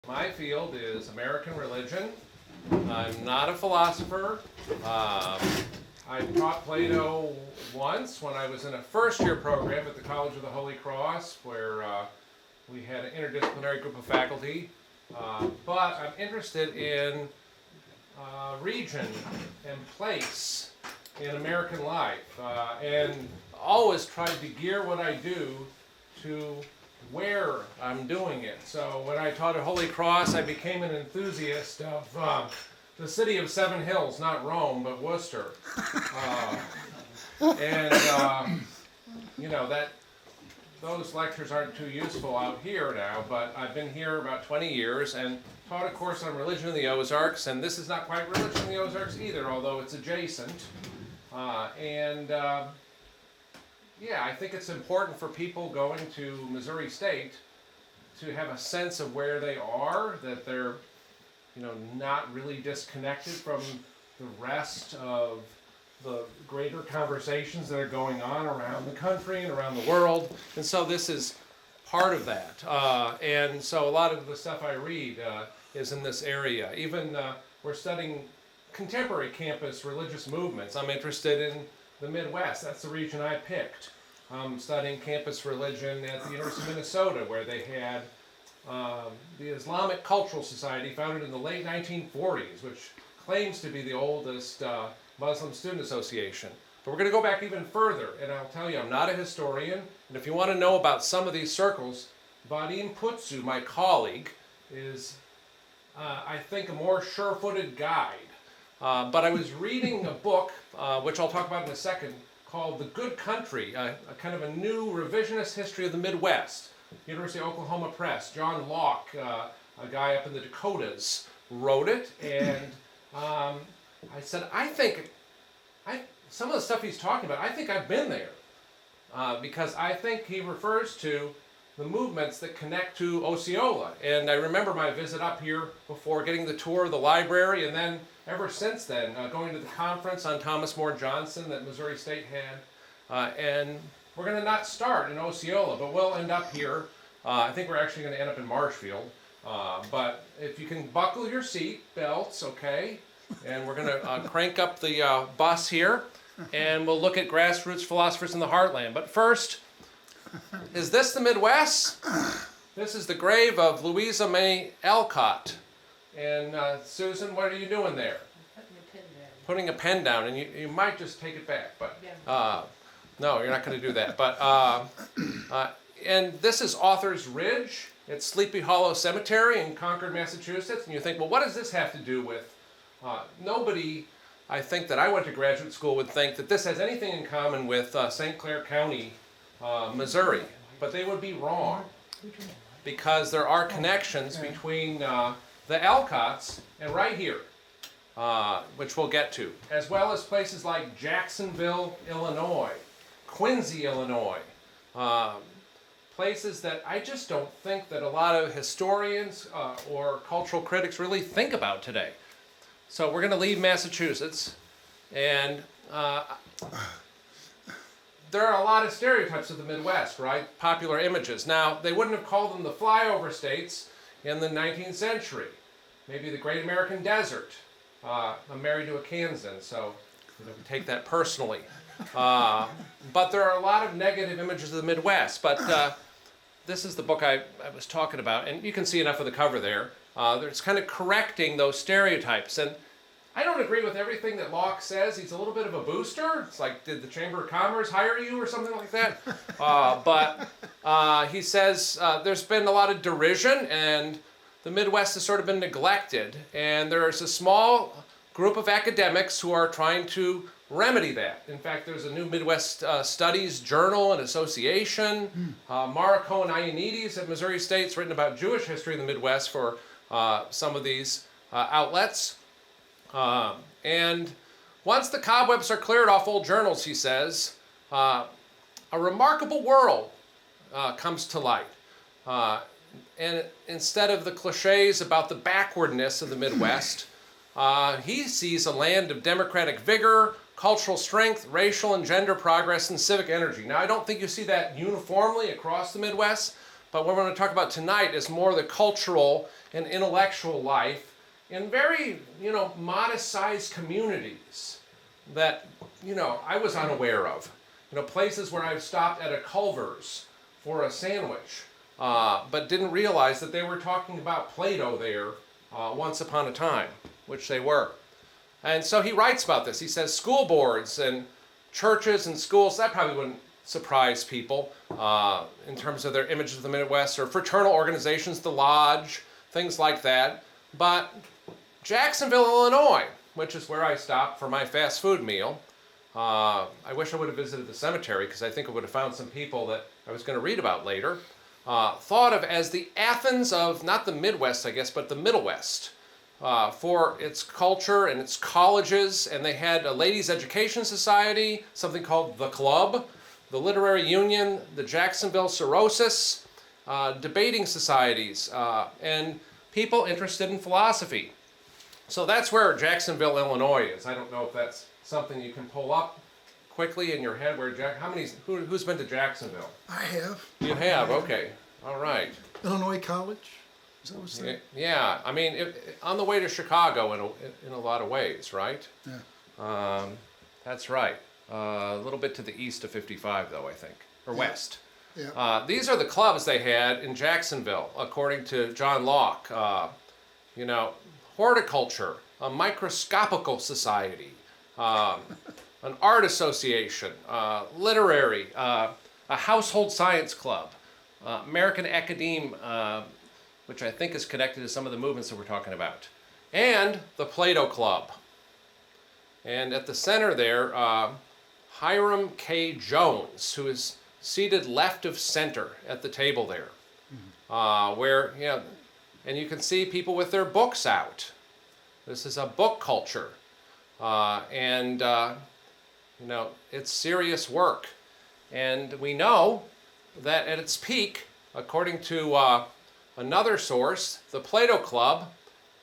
My field is American religion. I'm not a philosopher. I taught Plato once when I was in a first-year program at the College of the Holy Cross, where we had an interdisciplinary group of faculty. But I'm interested in region and place in American life, and always tried to gear what I do to where I'm doing it. So when I taught at Holy Cross, I became an enthusiast of the city of Seven Hills, not Rome, but Worcester. You know, those lectures aren't too useful out here now, but I've been here about 20 years and taught a course on religion in the Ozarks, and this is not quite religion in the Ozarks either, although it's adjacent. Yeah, I think it's important for people going to Missouri State to have a sense of where they are, that they're, you know, not really disconnected from the rest of the greater conversations that are going on around the country and around the world. And so this is part of that. And so a lot of the stuff I read is in this area. Even we're studying contemporary campus religious movements. I'm interested in the Midwest. That's the region I picked. I'm studying campus religion at the University of Minnesota, where they had the Islamic Cultural Society, founded in the late 1940s, which claims to be the oldest Muslim student association. But we're going to go back even further, and I'll tell you, I'm not a historian, and if you want to know about some of these circles, Vadim Putsu, my colleague, is, I think, a more sure-footed guide. But I was reading a book, which I'll talk about in a second, called The Good Country, a kind of a new revisionist history of the Midwest. University of Oklahoma Press. John Lauck, a guy up in the Dakotas, wrote it, and I said, some of the stuff he's talking about, I think I've been there, because I think he refers to the movements that connect to Osceola. And I remember my visit up here before, getting the tour of the library, and then ever since then, going to the conference on Thomas More Johnson that Missouri State had. And we're going to not start in Osceola, but we'll end up here. I think we're actually going to end up in Marshfield. But if you can buckle your seat belts, okay? And we're going to crank up the bus here, and we'll look at Grassroots Philosophers in the Heartland. But first, is this the Midwest? This is the grave of Louisa May Alcott. And Susan, what are you doing there? Putting a pen down, and you might just take it back, but no, you're not going to do that. But and this is Author's Ridge. It's Sleepy Hollow Cemetery in Concord, Massachusetts. And you think, well, what does this have to do with? Nobody, I think, that I went to graduate school would think that this has anything in common with St. Clair County, Missouri. But they would be wrong, because there are connections between the Alcotts and right here, which we'll get to, as well as places like Jacksonville, Illinois, Quincy, Illinois, places that I just don't think that a lot of historians or cultural critics really think about today. So we're going to leave Massachusetts, and there are a lot of stereotypes of the Midwest, right? Popular images. Now, they wouldn't have called them the flyover states in the 19th century. Maybe the Great American Desert. I'm married to a Kansan, so you know, take that personally. But there are a lot of negative images of the Midwest. But this is the book I was talking about, and you can see enough of the cover there. It's kind of correcting those stereotypes. And I don't agree with everything that Lauck says. He's a little bit of a booster. It's like, did the Chamber of Commerce hire you or something like that? But he says there's been a lot of derision, and the Midwest has sort of been neglected. And there's a small group of academics who are trying to remedy that. In fact, there's a new Midwest Studies Journal and Association. Mara Cohen-Ioannidis at Missouri State's written about Jewish history in the Midwest for some of these outlets. And once the cobwebs are cleared off old journals, he says, a remarkable world comes to light. And instead of the cliches about the backwardness of the Midwest, he sees a land of democratic vigor, cultural strength, racial and gender progress, and civic energy. Now, I don't think you see that uniformly across the Midwest, But what we're going to talk about tonight is more the cultural and intellectual life in very, modest-sized communities that, I was unaware of. Places where I've stopped at a Culver's for a sandwich, but didn't realize that they were talking about Plato there once upon a time, which they were. And so he writes about this. He says school boards and churches and schools, that probably wouldn't surprise people in terms of their images of the Midwest, or fraternal organizations, the Lodge, things like that. But Jacksonville, Illinois, which is where I stopped for my fast food meal, I wish I would have visited the cemetery, because I think I would have found some people that I was going to read about later, thought of as the Athens of, not the Midwest, I guess, but the Middle West, for its culture and its colleges. And they had a ladies' education society, something called the Club, the Literary Union, the Jacksonville Cirrhosis, debating societies, and people interested in philosophy. So that's where Jacksonville, Illinois is. I don't know if that's something you can pull up quickly in your head. Who's been to Jacksonville? I have. You have, okay. All right. Illinois College? Is that what's there? Yeah, I mean, on the way to Chicago in a lot of ways, right? Yeah. That's right. A little bit to the east of 55, though, I think, or west. Yeah. These are the clubs they had in Jacksonville, according to John Lauck. Horticulture, a microscopical society, an art association, literary, a household science club, American Academe, which I think is connected to some of the movements that we're talking about, and the Plato Club. And at the center there, Hiram K. Jones, who is seated left of center at the table there, where, and you can see people with their books out. This is a book culture. It's serious work. And we know that at its peak, according to another source, the Plato Club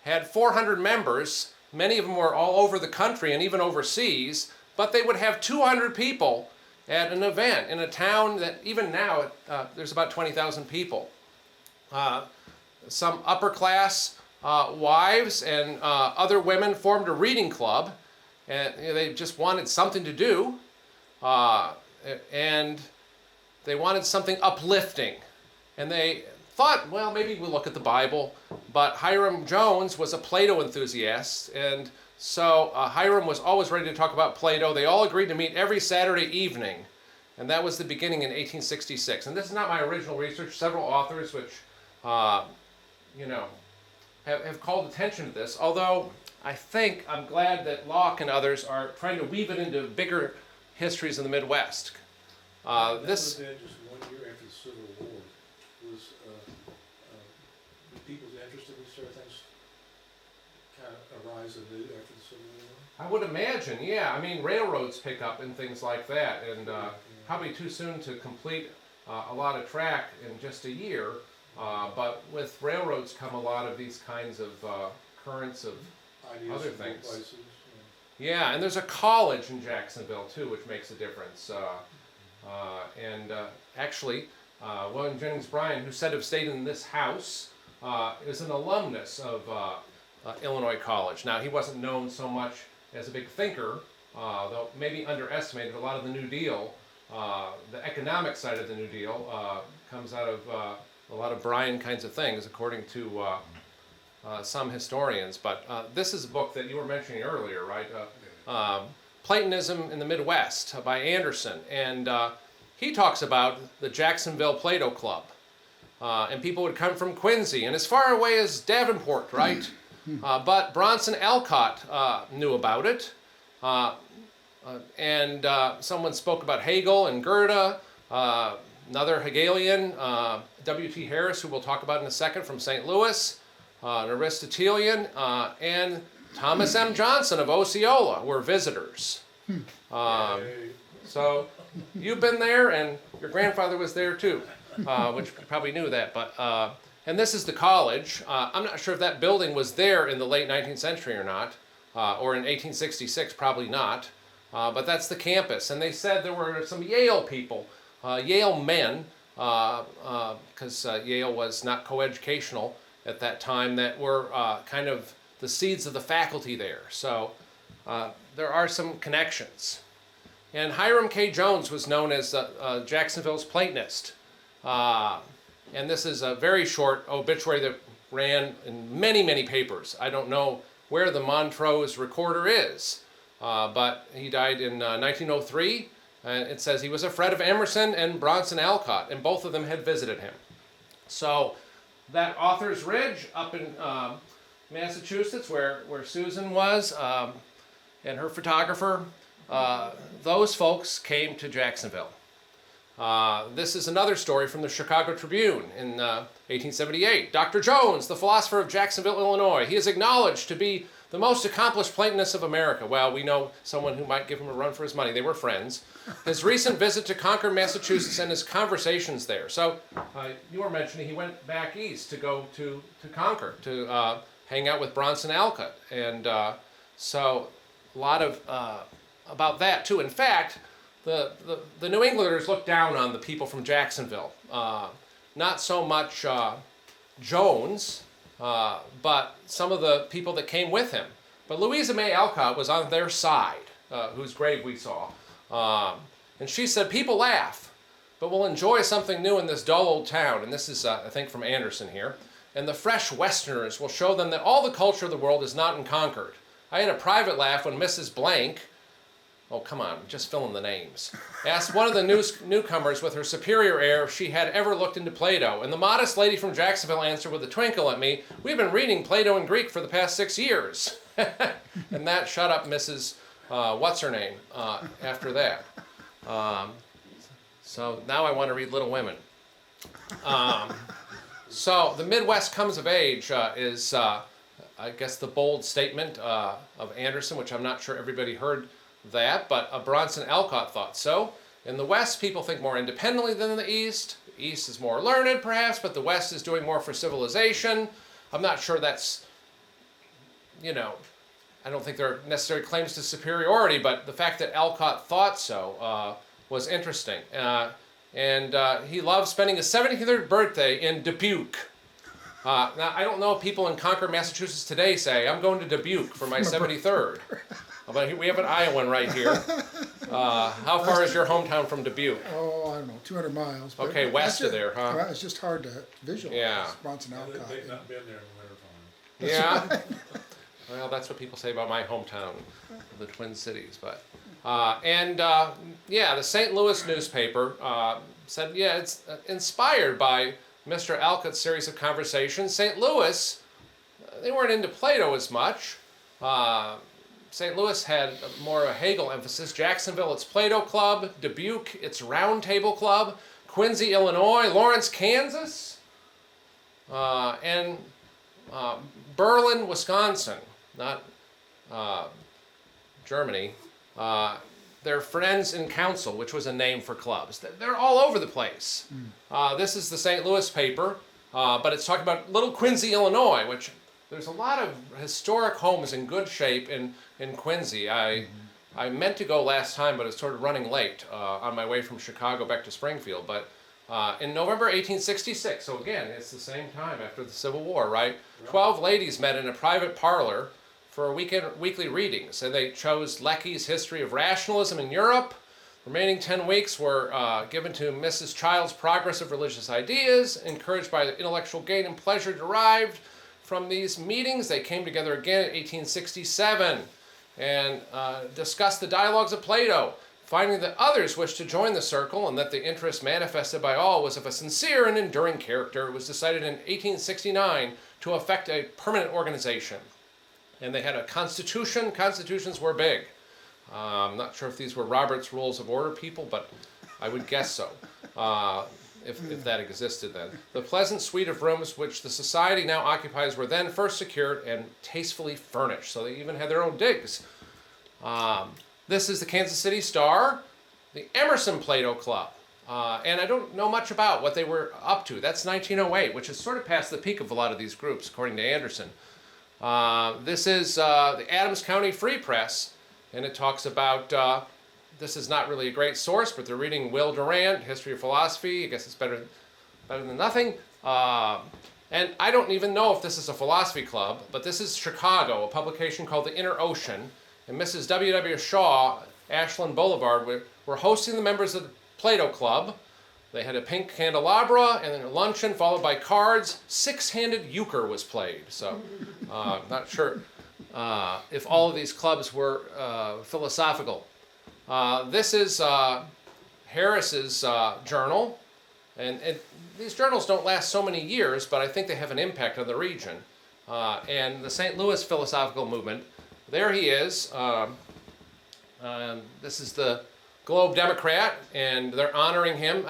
had 400 members. Many of them were all over the country and even overseas, but they would have 200 people at an event in a town that even now there's about 20,000 people. Some upper class wives and other women formed a reading club, and they just wanted something to do, and they wanted something uplifting. And they thought, well, maybe we'll look at the Bible. But Hiram Jones was a Plato enthusiast, and so Hiram was always ready to talk about Plato. They all agreed to meet every Saturday evening, and that was the beginning in 1866. And this is not my original research. Several authors which, have called attention to this, although I'm glad that Lauck and others are trying to weave it into bigger histories in the Midwest. That was just 1 year after the Civil War. Was people's interest in these sort of things kind of arise anew after the Civil War? I would imagine, yeah. I mean, railroads pick up and things like that, and probably too soon to complete a lot of track in just a year. But with railroads come a lot of these kinds of currents of Ideas other from things. places, Yeah, and there's a college in Jacksonville too, which makes a difference. Actually, William Jennings Bryan, who's said to have stayed in this house, is an alumnus of Illinois College. Now, he wasn't known so much as a big thinker, though maybe underestimated. A lot of the New Deal, the economic side of the New Deal, comes out of a lot of Bryan kinds of things, according to some historians. But this is a book that you were mentioning earlier, right? Platonism in the Midwest by Anderson. And he talks about the Jacksonville Plato Club. And people would come from Quincy and as far away as Davenport, right? But Bronson, Alcott knew about it. Someone spoke about Hegel and Goethe, another Hegelian, W.T. Harris, who we'll talk about in a second, from St. Louis, an Aristotelian, and Thomas M. Johnson of Osceola were visitors. So you've been there, and your grandfather was there too, which you probably knew that. But and this is the college. I'm not sure if that building was there in the late 19th century or not, or in 1866, probably not. But that's the campus. And they said there were some Yale people, Yale men, because Yale was not coeducational at that time, that were kind of the seeds of the faculty there. So there are some connections. And Hiram K. Jones was known as Jacksonville's Platonist. And this is a very short obituary that ran in many, many papers. I don't know where the Montrose recorder is, but he died in 1903. And it says he was a friend of Emerson and Bronson Alcott, and both of them had visited him. So that Author's Ridge up in Massachusetts, where Susan was, and her photographer, those folks came to Jacksonville. This is another story from the Chicago Tribune in 1878. Dr. Jones, the philosopher of Jacksonville, Illinois. He is acknowledged to be the most accomplished Platonist of America. Well, we know someone who might give him a run for his money. They were friends. His recent visit to Concord, Massachusetts, and his conversations there. So you were mentioning he went back east to go to Concord to hang out with Bronson Alcott. And so a lot of about that, too. In fact, the New Englanders looked down on the people from Jacksonville. Not so much Jones, but some of the people that came with him. But Louisa May Alcott was on their side, whose grave we saw. And she said, people laugh, but will enjoy something new in this dull old town. And this is, I think, from Anderson here. And the fresh Westerners will show them that all the culture of the world is not in Concord. I had a private laugh when Mrs. Blank, oh, come on, just fill in the names, asked one of the newcomers with her superior air if she had ever looked into Plato. And the modest lady from Jacksonville answered with a twinkle at me, we've been reading Plato and Greek for the past 6 years. And that shut up Mrs. What's-her-name after that. So now I want to read Little Women. So the Midwest Comes of Age is, I guess, the bold statement of Anderson, which I'm not sure everybody heard that, but Bronson Alcott thought so. In the West, people think more independently than in the East. The East is more learned, perhaps, but the West is doing more for civilization. I'm not sure that's, I don't think there are necessary claims to superiority, but the fact that Alcott thought so was interesting. And he loved spending his 73rd birthday in Dubuque. Now, I don't know if people in Concord, Massachusetts today say, I'm going to Dubuque for my 73rd. But we have an Iowan right here. How far is your hometown from Dubuque? Oh, I don't know, 200 miles. but Okay, west of that's there, huh? Well, it's just hard to visualize. Yeah. Bronson Alcott. They've not been there in the wintertime. Yeah. Well, that's what people say about my hometown, the Twin Cities. But the St. Louis newspaper said, it's inspired by Mr. Alcott's series of conversations. St. Louis, they weren't into Plato as much. St. Louis had more of a Hegel emphasis. Jacksonville, its Plato Club. Dubuque, its Round Table Club. Quincy, Illinois. Lawrence, Kansas. And Berlin, Wisconsin, not Germany. Their Friends in Council, which was a name for clubs. They're all over the place. This is the St. Louis paper, but it's talking about Little Quincy, Illinois, which there's a lot of historic homes in good shape in Quincy. I meant to go last time, but it's sort of running late on my way from Chicago back to Springfield. But in November 1866, so again, it's the same time after the Civil War, right? 12 ladies met in a private parlor for weekly readings, and they chose Lecky's History of Rationalism in Europe. Remaining 10 weeks were given to Mrs. Child's Progress of Religious Ideas, encouraged by the intellectual gain and pleasure derived from these meetings. They came together again in 1867 and discussed the dialogues of Plato, finding that others wished to join the circle and that the interest manifested by all was of a sincere and enduring character. It was decided in 1869 to effect a permanent organization. And they had a constitution. Constitutions were big. I'm not sure if these were Robert's Rules of Order people, but I would guess so, if that existed then. The pleasant suite of rooms which the society now occupies were then first secured and tastefully furnished. So they even had their own digs. This is the Kansas City Star, the Emerson Plato Club. And I don't know much about what they were up to. That's 1908, which is sort of past the peak of a lot of these groups, according to Anderson. This is the Adams County Free Press, and it talks about this is not really a great source, but they're reading Will Durant, History of Philosophy. I guess it's better than nothing. And I don't even know if this is a philosophy club, but this is Chicago, a publication called The Inner Ocean. And Mrs. W.W. Shaw, Ashland Boulevard, were hosting the members of the Plato Club. They had a pink candelabra and then a luncheon followed by cards. Six-handed euchre was played. So not sure if all of these clubs were philosophical. This is Harris's journal. And these journals don't last so many years, but I think they have an impact on the region. And the St. Louis philosophical movement, there he is. This is the Globe Democrat, and they're honoring him.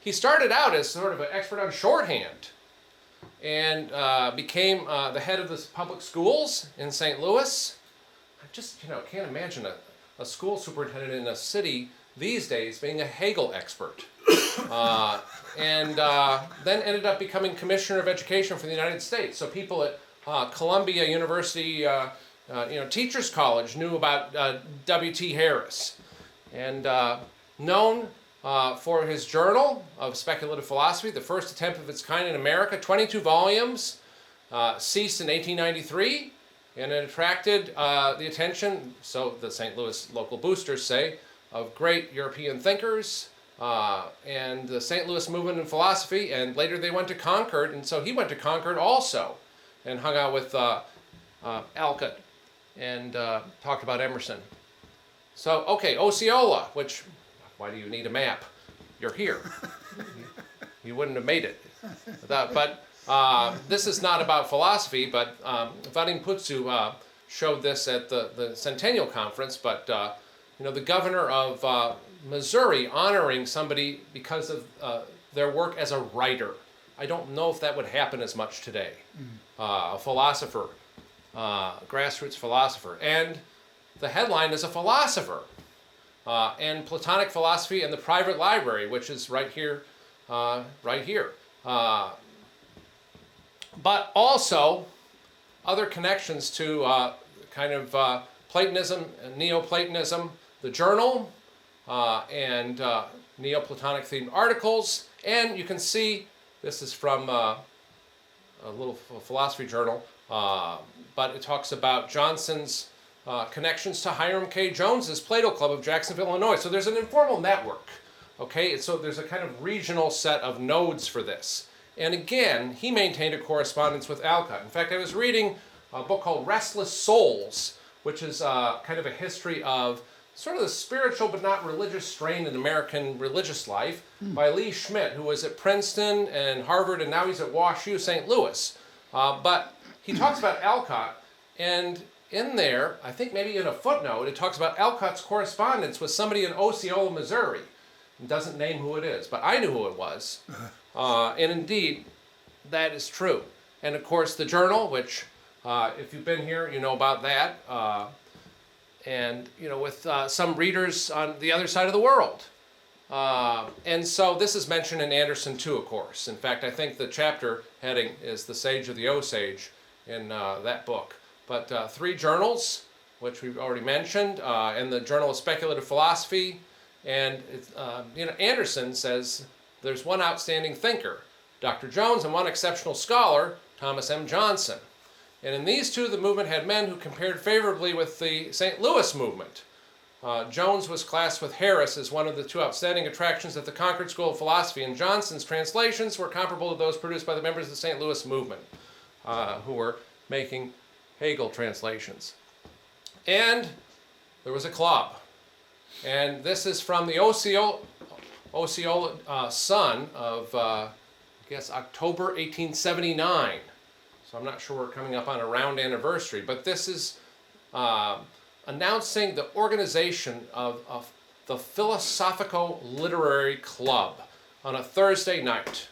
He started out as sort of an expert on shorthand and became the head of the public schools in St. Louis. I just, can't imagine a school superintendent in a city these days being a Hegel expert. And then ended up becoming Commissioner of Education for the United States. So people at Columbia University, Teachers College knew about W.T. Harris. And known for his journal of speculative philosophy, the first attempt of its kind in America, 22 volumes, ceased in 1893, and it attracted the attention, so the St. Louis local boosters say, of great European thinkers, and the St. Louis movement in philosophy, and later they went to Concord, and so he went to Concord also, and hung out with Alcott, and talked about Emerson. So, okay, Osceola, which, why do you need a map? You're here. You wouldn't have made it. But this is not about philosophy, but Vadim Putsu showed this at the Centennial Conference, but the governor of Missouri honoring somebody because of their work as a writer. I don't know if that would happen as much today. A philosopher, grassroots philosopher. And the headline is a philosopher. And Platonic philosophy and the private library, which is right here. But also other connections to Platonism, Neoplatonism, the journal, and Neoplatonic themed articles. And you can see this is from a little philosophy journal, but it talks about Johnson's connections to Hiram K. Jones's Plato Club of Jacksonville, Illinois. So there's an informal network, okay? So there's a kind of regional set of nodes for this. And again, he maintained a correspondence with Alcott. In fact, I was reading a book called Restless Souls, which is kind of a history of sort of the spiritual but not religious strain in American religious life by Lee Schmidt, who was at Princeton and Harvard, and now he's at WashU St. Louis. But he talks about Alcott, and in there, I think maybe in a footnote, it talks about Alcott's correspondence with somebody in Osceola, Missouri. It doesn't name who it is, but I knew who it was. And indeed, that is true. And of course, the journal, which if you've been here, you know about that. And, with some readers on the other side of the world. And so this is mentioned in Anderson too, of course. In fact, I think the chapter heading is The Sage of the Osage in that book. But 3 journals, which we've already mentioned, and the Journal of Speculative Philosophy. And, Anderson says there's one outstanding thinker, Dr. Jones, and one exceptional scholar, Thomas M. Johnson. And in these two, the movement had men who compared favorably with the St. Louis movement. Jones was classed with Harris as one of the 2 outstanding attractions at the Concord School of Philosophy, and Johnson's translations were comparable to those produced by the members of the St. Louis movement, who were making Hegel translations. And there was a club. And this is from the Osceola Sun of, October 1879. So I'm not sure we're coming up on a round anniversary, but this is announcing the organization of the Philosophico-Literary Club on a Thursday night.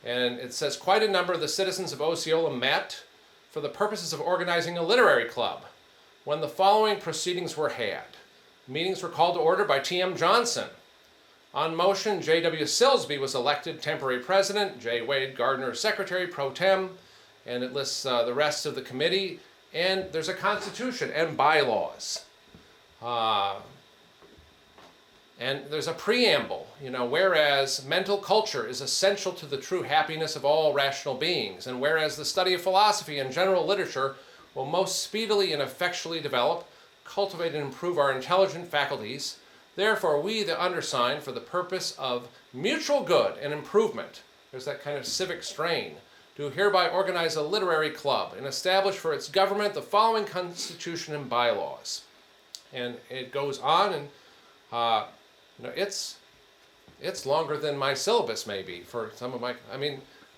And it says, quite a number of the citizens of Osceola met for the purposes of organizing a literary club when the following proceedings were had. Meetings were called to order by T.M. Johnson. On motion, J.W. Silsby was elected temporary president, J. Wade Gardner secretary pro tem, and it lists the rest of the committee, and there's a constitution and bylaws. And there's a preamble, whereas mental culture is essential to the true happiness of all rational beings, and whereas the study of philosophy and general literature will most speedily and effectually develop, cultivate, and improve our intelligent faculties, therefore we, the undersigned, for the purpose of mutual good and improvement, there's that kind of civic strain, do hereby organize a literary club and establish for its government the following constitution and bylaws. And it goes on, and it's longer than my syllabus maybe for some of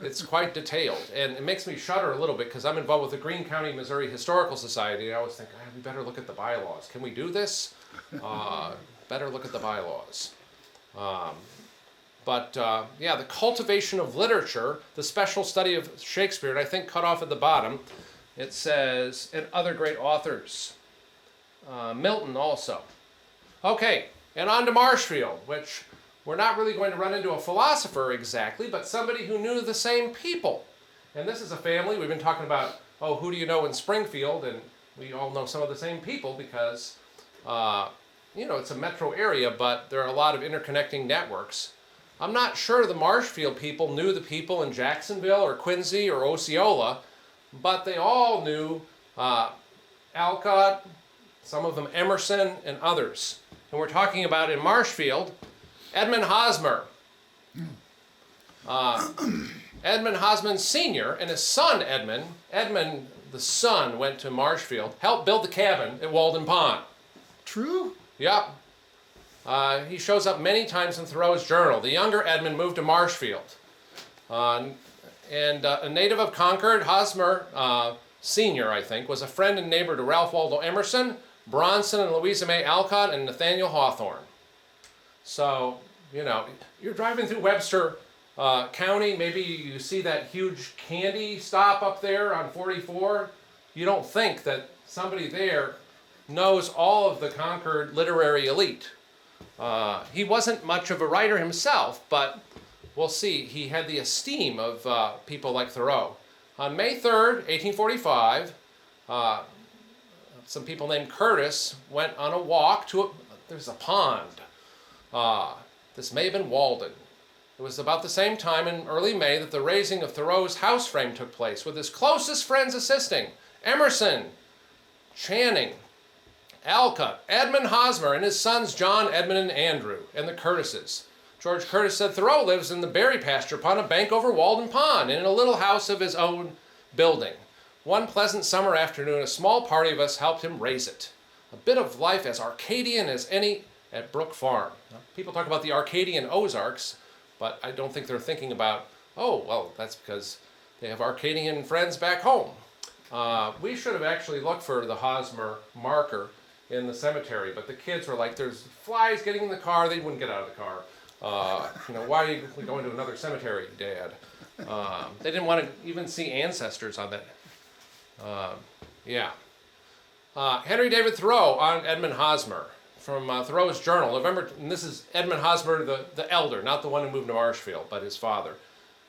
it's quite detailed, and it makes me shudder a little bit because I'm involved with the Greene County, Missouri Historical Society, and I always think, we better look at the bylaws. Can we do this? Better look at the bylaws. The cultivation of literature, the special study of Shakespeare, and I think cut off at the bottom, it says, and other great authors. Milton also. Okay, and on to Marshfield, which we're not really going to run into a philosopher exactly, but somebody who knew the same people. And this is a family, we've been talking about, who do you know in Springfield, and we all know some of the same people because, it's a metro area, but there are a lot of interconnecting networks. I'm not sure the Marshfield people knew the people in Jacksonville or Quincy or Osceola, but they all knew Alcott, some of them Emerson, and others. And we're talking about in Marshfield, Edmund Hosmer. Edmund Hosmer Sr. and his son Edmund, the son, went to Marshfield, helped build the cabin at Walden Pond. True? Yep. He shows up many times in Thoreau's journal. The younger Edmund moved to Marshfield. A native of Concord, Hosmer Sr., I think, was a friend and neighbor to Ralph Waldo Emerson, Bronson and Louisa May Alcott, and Nathaniel Hawthorne. So, you're driving through Webster County, maybe you see that huge candy stop up there on 44. You don't think that somebody there knows all of the Concord literary elite. He wasn't much of a writer himself, but we'll see. He had the esteem of people like Thoreau. On May 3rd, 1845, some people named Curtis went on a walk to there's a pond. This may have been Walden. It was about the same time in early May that the raising of Thoreau's house frame took place, with his closest friends assisting: Emerson, Channing, Alcott, Edmund Hosmer, and his sons John, Edmund, and Andrew, and the Curtises. George Curtis said Thoreau lives in the berry pasture upon a bank over Walden Pond, and in a little house of his own building. One pleasant summer afternoon, a small party of us helped him raise it. A bit of life as Arcadian as any at Brook Farm. Now, people talk about the Arcadian Ozarks, but I don't think they're thinking about, that's because they have Arcadian friends back home. We should have actually looked for the Hosmer marker in the cemetery, but the kids were like, there's flies getting in the car. They wouldn't get out of the car. Why are you going to another cemetery, Dad? They didn't want to even see ancestors on that. Henry David Thoreau on Edmund Hosmer from Thoreau's journal, and this is Edmund Hosmer, the elder, not the one who moved to Marshfield, but his father.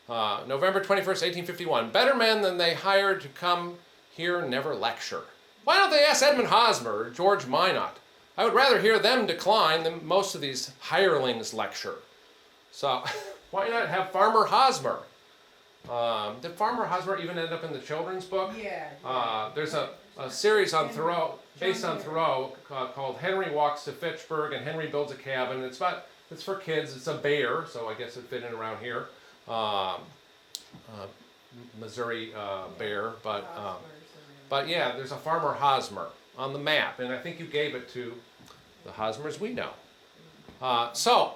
November 21st, 1851. Better men than they hired to come here never lecture. Why don't they ask Edmund Hosmer or George Minot? I would rather hear them decline than most of these hirelings lecture. So why not have Farmer Hosmer? Did Farmer Hosmer even end up in the children's book? Yeah. There's a series on Thoreau, based on Thoreau, called Henry Walks to Fitchburg and Henry Builds a Cabin. It's for kids. It's a bear, so I guess it fit in around here. Missouri bear, but yeah, there's a Farmer Hosmer on the map, and I think you gave it to the Hosmers we know. So,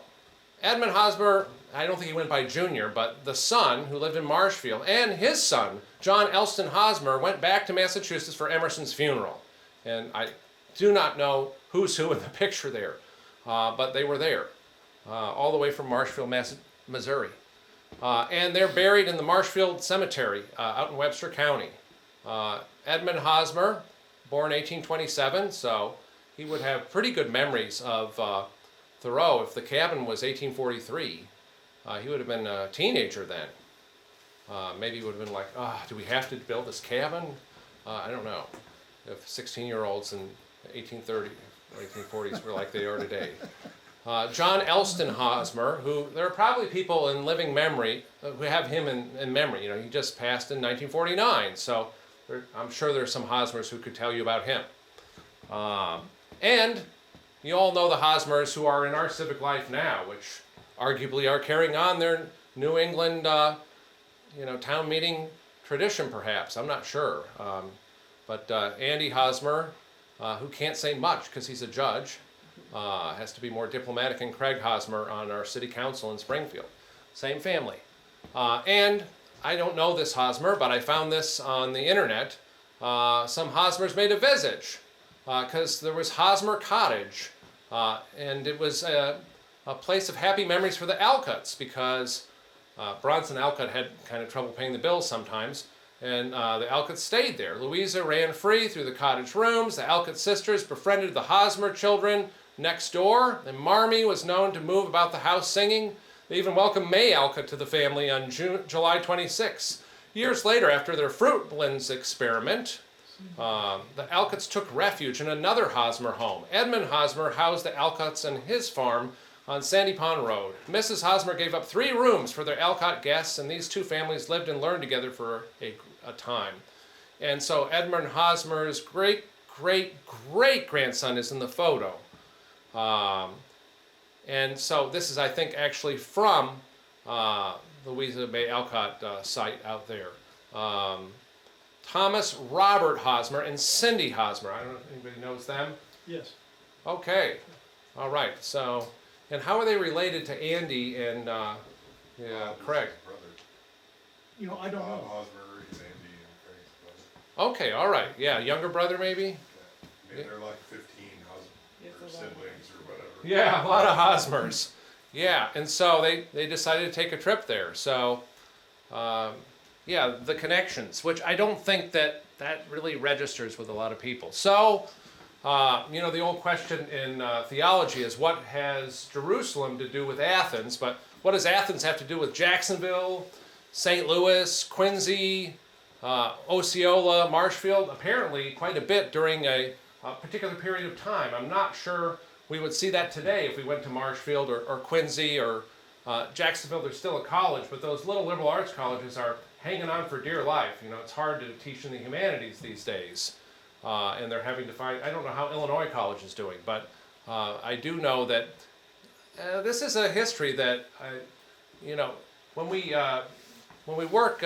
Edmund Hosmer, I don't think he went by Junior, but the son who lived in Marshfield, and his son, John Elston Hosmer, went back to Massachusetts for Emerson's funeral. And I do not know who's who in the picture there, but they were there, all the way from Marshfield, Missouri. And they're buried in the Marshfield Cemetery out in Webster County. Edmund Hosmer, born 1827, so he would have pretty good memories of Thoreau. If the cabin was 1843, he would have been a teenager then. Maybe he would have been like, do we have to build this cabin? I don't know. If 16-year-olds in 1830 or 1840s were like they are today. John Elston Hosmer, who there are probably people in living memory who have him in memory. You know, he just passed in 1949, so I'm sure there's some Hosmers who could tell you about him. And you all know the Hosmers who are in our civic life now, which arguably are carrying on their New England, town meeting tradition, perhaps. I'm not sure. But Andy Hosmer, who can't say much because he's a judge, has to be more diplomatic, and Craig Hosmer on our city council in Springfield. Same family. And I don't know this Hosmer, but I found this on the internet. Some Hosmers made a visit because there was Hosmer Cottage, and it was a place of happy memories for the Alcotts, because Bronson Alcott had kind of trouble paying the bills sometimes, and the Alcotts stayed there. Louisa ran free through the cottage rooms. The Alcott sisters befriended the Hosmer children next door, and Marmee was known to move about the house singing. They even welcomed May Alcott to the family on July 26. Years later, after their fruit blends experiment, the Alcotts took refuge in another Hosmer home. Edmund Hosmer housed the Alcotts on his farm on Sandy Pond Road. Mrs. Hosmer gave up 3 rooms for their Alcott guests, and these 2 families lived and learned together for a time. And so Edmund Hosmer's great-great-great-grandson is in the photo. And so this is, I think, actually from Louisa May Alcott site out there. Thomas Robert Hosmer and Cindy Hosmer. I don't know if anybody knows them. Yes. Okay. All right. So, and how are they related to Andy and Craig? You know, I don't know. Hosmer is Andy and Craig's brother. Okay. All right. Yeah. Younger brother, maybe? Yeah. I mean, they're like 15 or siblings or whatever. Yeah, a lot of Hosmers. Yeah, and so they decided to take a trip there. So, the connections, which I don't think that really registers with a lot of people. So, the old question in theology is, what has Jerusalem to do with Athens? But what does Athens have to do with Jacksonville, St. Louis, Quincy, Osceola, Marshfield? Apparently quite a bit during a particular period of time. I'm not sure we would see that today if we went to Marshfield or Quincy or Jacksonville. There's still a college, but those little liberal arts colleges are hanging on for dear life. You know, it's hard to teach in the humanities these days. And they're having to find, I don't know how Illinois College is doing, but I do know that this is a history that, when we work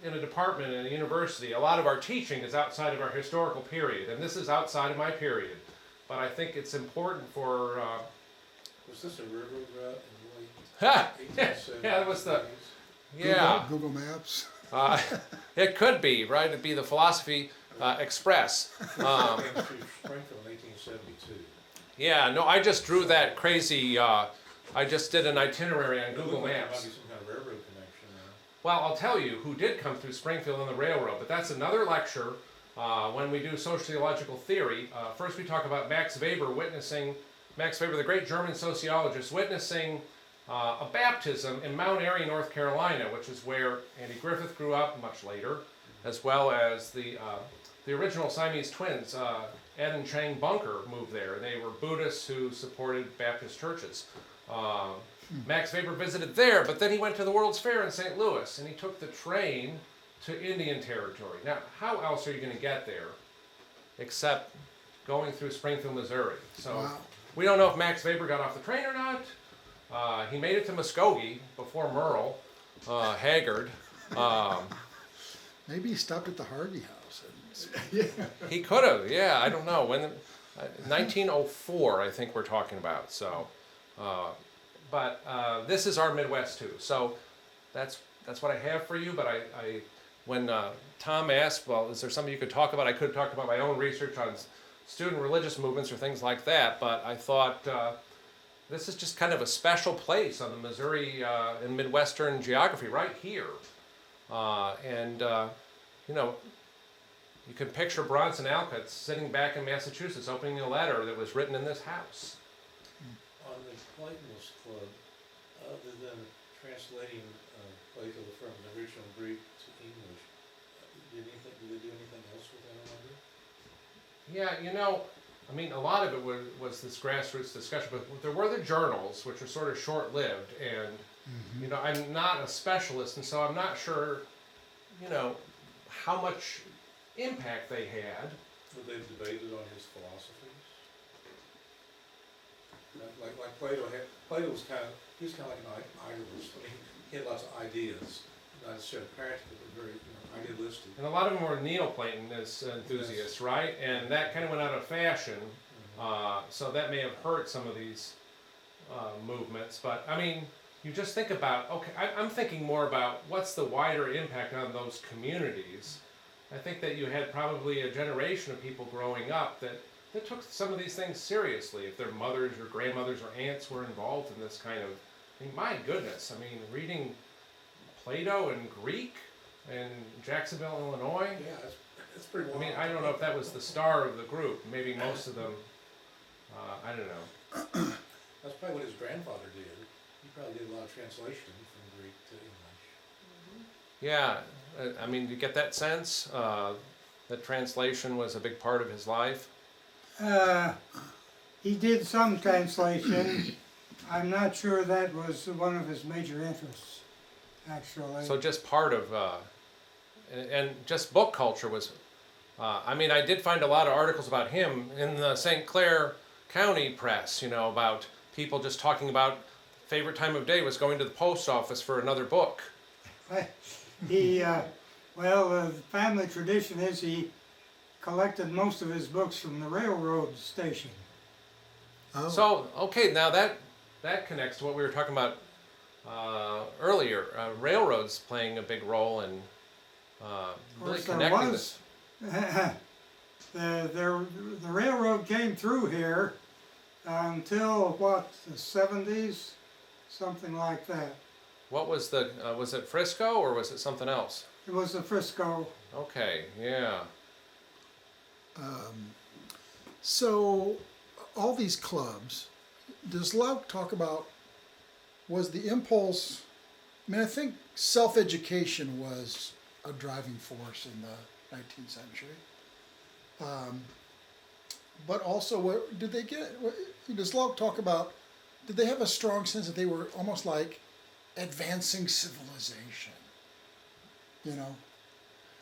in a department in a university, a lot of our teaching is outside of our historical period, and this is outside of my period. But I think it's important for... Was this a railroad route in the late 1870s? Yeah, it was the... Yeah. Google Maps. It could be, right? It'd be the Philosophy Express. Came through Springfield in 1872. Yeah, no, I just drew that crazy... I just did an itinerary on Google There might Maps. be some kind of railroad connection there. Well, I'll tell you who did come through Springfield on the railroad, but that's another lecture when we do sociological theory. First we talk about Max Weber, the great German sociologist, witnessing a baptism in Mount Airy, North Carolina, which is where Andy Griffith grew up much later, as well as the original Siamese twins, Ed and Chang Bunker, moved there. They were Buddhists who supported Baptist churches. Max Weber visited there, but then he went to the World's Fair in St. Louis, and he took the train to Indian Territory. Now, how else are you going to get there except going through Springfield, Missouri? So Wow. we don't know if Max Weber got off the train or not. He made it to Muskogee before Merle, Haggard. Maybe he stopped at the Harvey house. And He could have, yeah, I don't know. 1904, I think we're talking about. So, but this is our Midwest too. So that's what I have for you. But when Tom asked, well, is there something you could talk about? I could talk about my own research on student religious movements or things like that. But I thought this is just kind of a special place on the Missouri and Midwestern geography right here. You can picture Bronson Alcott sitting back in Massachusetts opening a letter that was written in this house. On the Platonist Club, other than translating Plato from the original Greek to English, did they do anything else with that idea? Yeah, I mean, a lot of it was this grassroots discussion, but there were the journals, which were sort of short-lived, and, you know, I'm not a specialist, and so I'm not sure, you know, how much impact they had. But they debated on his philosophies. Like Plato was he was kind of like an idealist. I mean, he had lots of ideas, not necessarily practical, but very, idealistic. And a lot of them were Neoplatonist enthusiasts, right? And that kind of went out of fashion, so that may have hurt some of these movements. But, I mean, you just think about, okay, I'm thinking more about what's the wider impact on those communities. I think that you had probably a generation of people growing up that took some of these things seriously. If their mothers or grandmothers or aunts were involved in this kind of, I mean, my goodness, I mean, reading Plato and Greek in Jacksonville, Illinois. Yeah, that's pretty wild. I mean, I don't know if that was the star of the group. Maybe most of them, I don't know. That's probably what his grandfather did. He probably did a lot of translation from Greek to English. Yeah, I mean, you get that sense that translation was a big part of his life. He did some translation. I'm not sure that was one of his major interests, actually. So just part of, and just book culture was, I mean, I did find a lot of articles about him in the St. Clair County press, you know, about people just talking about favorite time of day was going to the post office for another book. He, the family tradition is he collected most of his books from the railroad station. Oh. So, okay, now that connects to what we were talking about earlier. Railroads playing a big role in really connecting this. The railroad came through here until, what, the 70s? Something like that. What was was it Frisco or was it something else? It was the Frisco. Okay, yeah. So, all these clubs, does Lauck talk about, was the impulse, I mean, I think self-education was a driving force in the 19th century. But also, did they get, does Lauck talk about, did they have a strong sense that they were almost like advancing civilization? You know?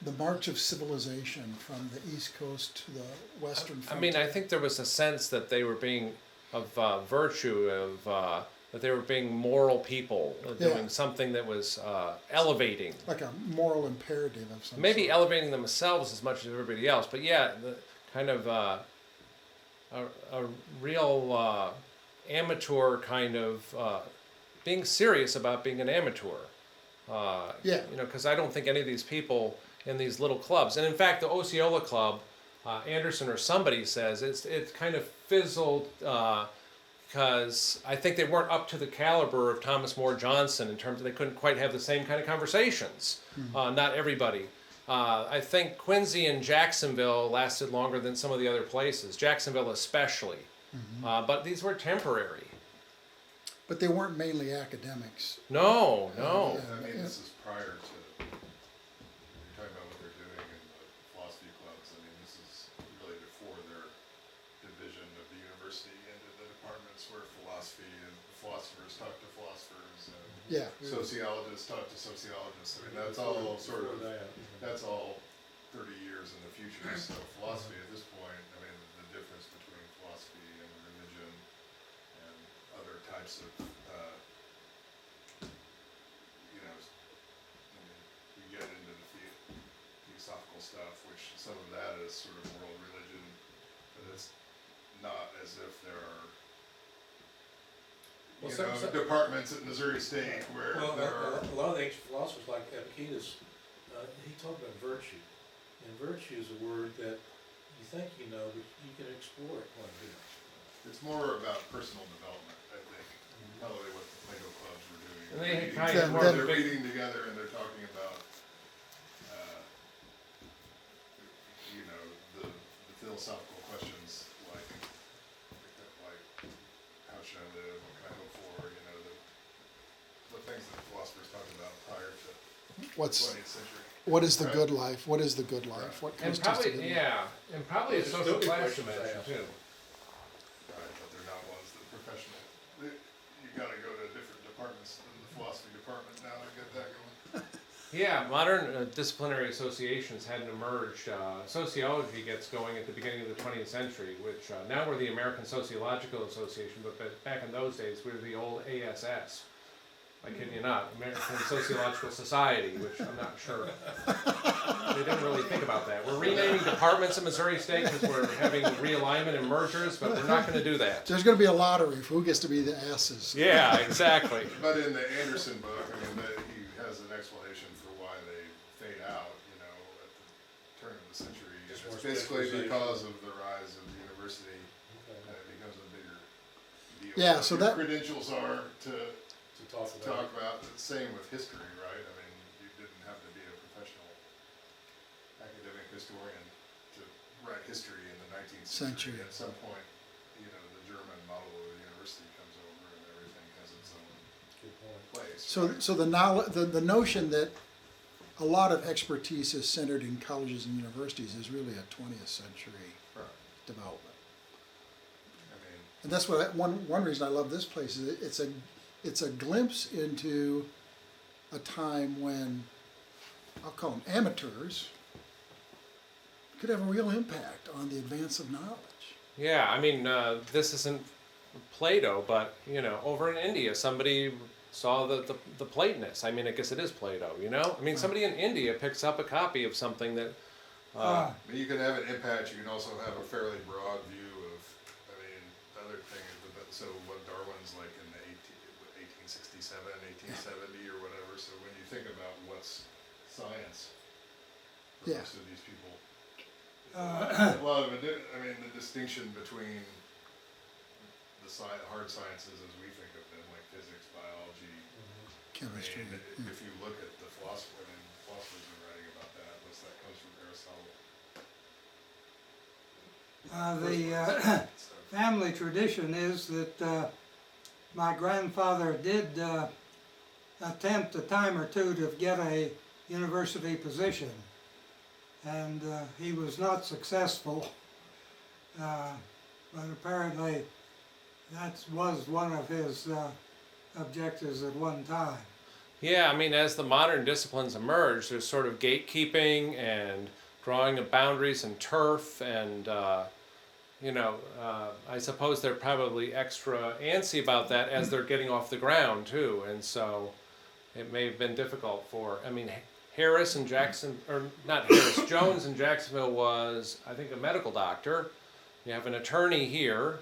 The march of civilization from the East Coast to the Western frontier. I mean, I think there was a sense that they were being of virtue, that they were being moral people, doing something that was elevating. Like a moral imperative of some Maybe sort. elevating themselves as much as everybody else, but yeah, the kind of a real amateur kind of being serious about being an amateur. You know, because I don't think any of these people in these little clubs, and in fact, the Osceola Club, Anderson or somebody says it's kind of fizzled because I think they weren't up to the caliber of Thomas More Johnson in terms of they couldn't quite have the same kind of conversations. Not everybody. I think Quincy and Jacksonville lasted longer than some of the other places, Jacksonville especially. But these were temporary. But they weren't mainly academics. No. I mean, this is prior to, you're talking about what they're doing in the philosophy clubs. I mean, this is really before their division of the university into the departments where philosophy and philosophers talk to philosophers and sociologists talk to sociologists. I mean, that's all sort of, that's all 30 years in the future. So philosophy at this point, I mean, the difference between philosophy and religion and other types of, you know, I mean, you get into the theosophical stuff, which some of that is sort of world religion, but it's not as if there are, Well, you know, departments at Missouri State where there are. A lot of the ancient philosophers, like Epictetus, he talked about virtue. And virtue is a word that you think you know, but you can explore it quite a bit. It's more about personal development, I think. Probably what the Plato clubs were doing. And they Reading- kind of more they're big- reading together and they're talking about, you know, the philosophical questions like how should I live, what can I hope for, you know, the things that philosophers talked about prior to the What's 20th century. what is the good life? What is the good life? What And constitutes the probably, good life? and probably a There's social still class questions I dimension ask. too. Yeah, modern disciplinary associations hadn't emerged. Sociology gets going at the beginning of the 20th century, which now we're the American Sociological Association, but back in those days we were the old ASS. I kid you not, American Sociological Society, which I'm not sure. They didn't really think about that. We're renaming departments in Missouri State because we're having realignment and mergers, but we're not going to do that. There's going to be a lottery for who gets to be the asses. Yeah, exactly. But in the Anderson book, I mean, he has an explanation for why they fade out, you know, at the turn of the century. Just It's more basically specialization. because of the rise of the university, Okay. and it becomes a bigger deal. Yeah, What so your that- credentials are to To talk about. talk about. The same with history, right? I mean, you didn't have to be a professional academic historian to write history in the 19th century. Century. At some point, you know, the German model of the university comes over and everything has its own Good point. place. So, right? so the notion that a lot of expertise is centered in colleges and universities is really a 20th century Right. development. I mean, And that's what one reason I love this place is it's a glimpse into a time when I'll call them amateurs could have a real impact on the advance of knowledge. Yeah, I mean, this isn't Plato, but, you know, over in India, somebody saw the Platonists. I mean, I guess it is Plato, you know? I mean, somebody in India picks up a copy of something that, Ah, I mean, you can have an impact, you can also have a fairly broad view of, I mean, the other thing is, so what Darwin's like in the 1867, 1870 or whatever, so when you think about what's science for Yeah. most of these people, Uh, a lot of it, I mean, the distinction between the hard sciences as we think of them, like physics, biology, Chemistry. I mean, Yeah. if you look at the philosopher, I mean, philosophers are writing about that, what's that comes from Aristotle. the family tradition is that my grandfather did attempt a time or two to get a university position, and he was not successful. But apparently that was one of his objectives at one time. yeah, I mean, as the modern disciplines emerge, there's sort of gatekeeping and drawing of boundaries and turf, and, you know, I suppose they're probably extra antsy about that as they're getting off the ground, too, and so it may have been difficult for, I mean, Harris and Jackson, or not Harris, Jones in Jacksonville was, I think, a medical doctor. You have an attorney here,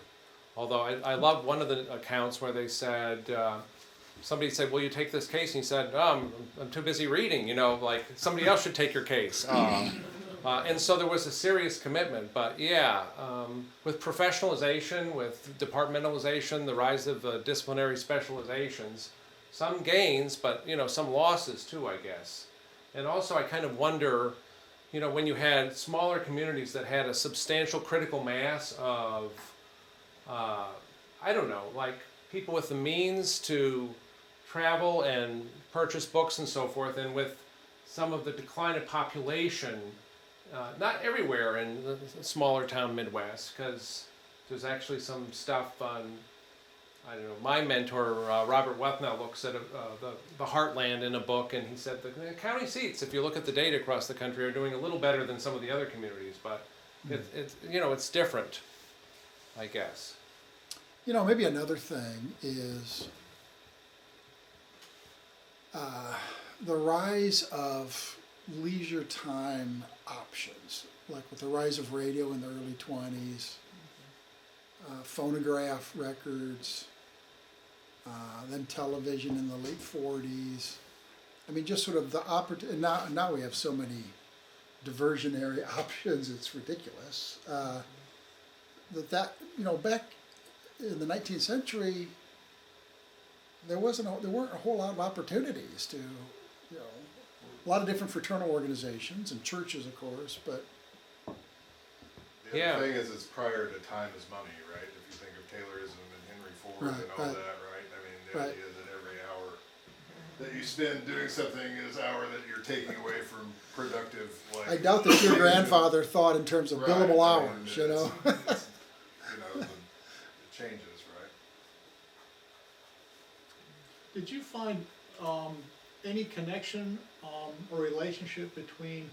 although I love one of the accounts where they said, somebody said, will you take this case? And he said, oh, I'm too busy reading, you know, like somebody else should take your case. And so there was a serious commitment, but yeah, with professionalization, with departmentalization, the rise of disciplinary specializations, some gains, but you know, some losses too, I guess. And also I kind of wonder, you know, when you had smaller communities that had a substantial critical mass of, I don't know, like people with the means to travel and purchase books and so forth, and with some of the decline of population, not everywhere in the smaller town Midwest, because there's actually some stuff on, I don't know, my mentor, Robert Wethnow, looks at the Heartland in a book, and he said the county seats, if you look at the data across the country, are doing a little better than some of the other communities, but it's you know, it's different, I guess. You know, maybe another thing is the rise of leisure time options, like with the rise of radio in the early 20s, phonograph records, then television in the late 40s. I mean, just sort of the opportunity. Now we have so many diversionary options, it's ridiculous. That you know, back in the 19th century, there weren't a whole lot of opportunities to, you know, a lot of different fraternal organizations and churches, of course, but The Yeah. other thing is, it's prior to time is money, right? If you think of Taylorism and Henry Ford Right, and all right. that, right? I mean, the Right. idea that every hour that you spend doing something is an hour that you're taking away from productive, like. I doubt that your grandfather thought in terms of Right, billable I mean, hours, you know? it's, you know, it changes, right? Did you find any connection or relationship between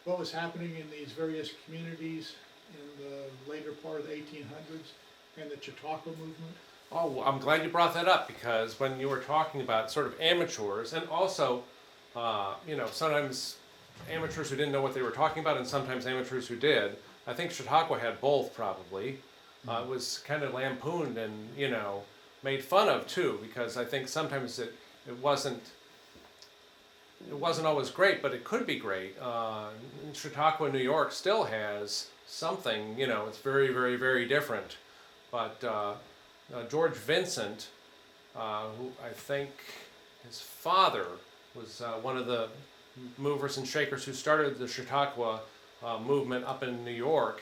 what was happening in these various communities in the later part of the 1800s and the Chautauqua movement? Oh, well, I'm glad you brought that up, because when you were talking about sort of amateurs, and also, sometimes amateurs who didn't know what they were talking about, and sometimes amateurs who did. I think Chautauqua had both, probably. It was kind of lampooned and, made fun of too, because I think sometimes it wasn't always great, but it could be great. Chautauqua, New York still has something, it's very, very, very different. But George Vincent, who I think his father was one of the movers and shakers who started the Chautauqua movement up in New York,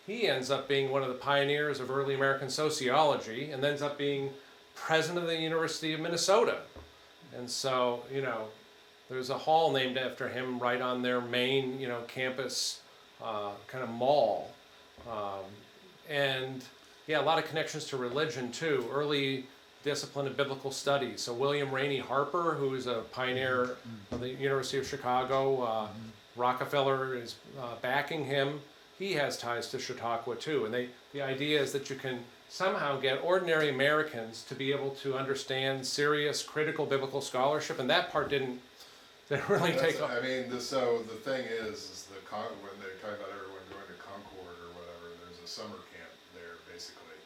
he ends up being one of the pioneers of early American sociology, and ends up being president of the University of Minnesota. And so, there's a hall named after him right on their main, campus kind of mall. And yeah, a lot of connections to religion too. Early discipline of biblical studies. So William Rainey Harper, who is a pioneer of the University of Chicago, Rockefeller is backing him. He has ties to Chautauqua too. And the idea is that you can somehow get ordinary Americans to be able to understand serious, critical biblical scholarship, and that part didn't really take off. I mean, so the thing is when they talk about everyone going to Concord or whatever, there's a summer camp there, basically,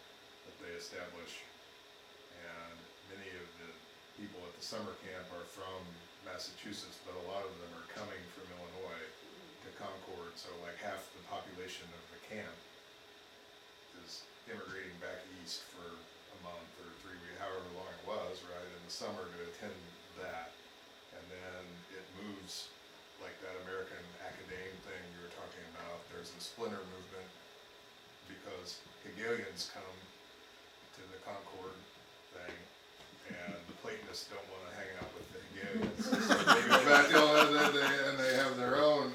that they establish. And many of the people at the summer camp are from Massachusetts, but a lot of them are coming from Illinois to Concord. So like half the population of the camp is immigrating back east for a month or 3 weeks, however long it was, right, in the summer to attend that. And then it moves like that American academe thing you were talking about. There's a splinter movement because Hegelians come to the Concord thing, and the Platonists don't want to hang out with the Hegelians. So they go back and they have their own.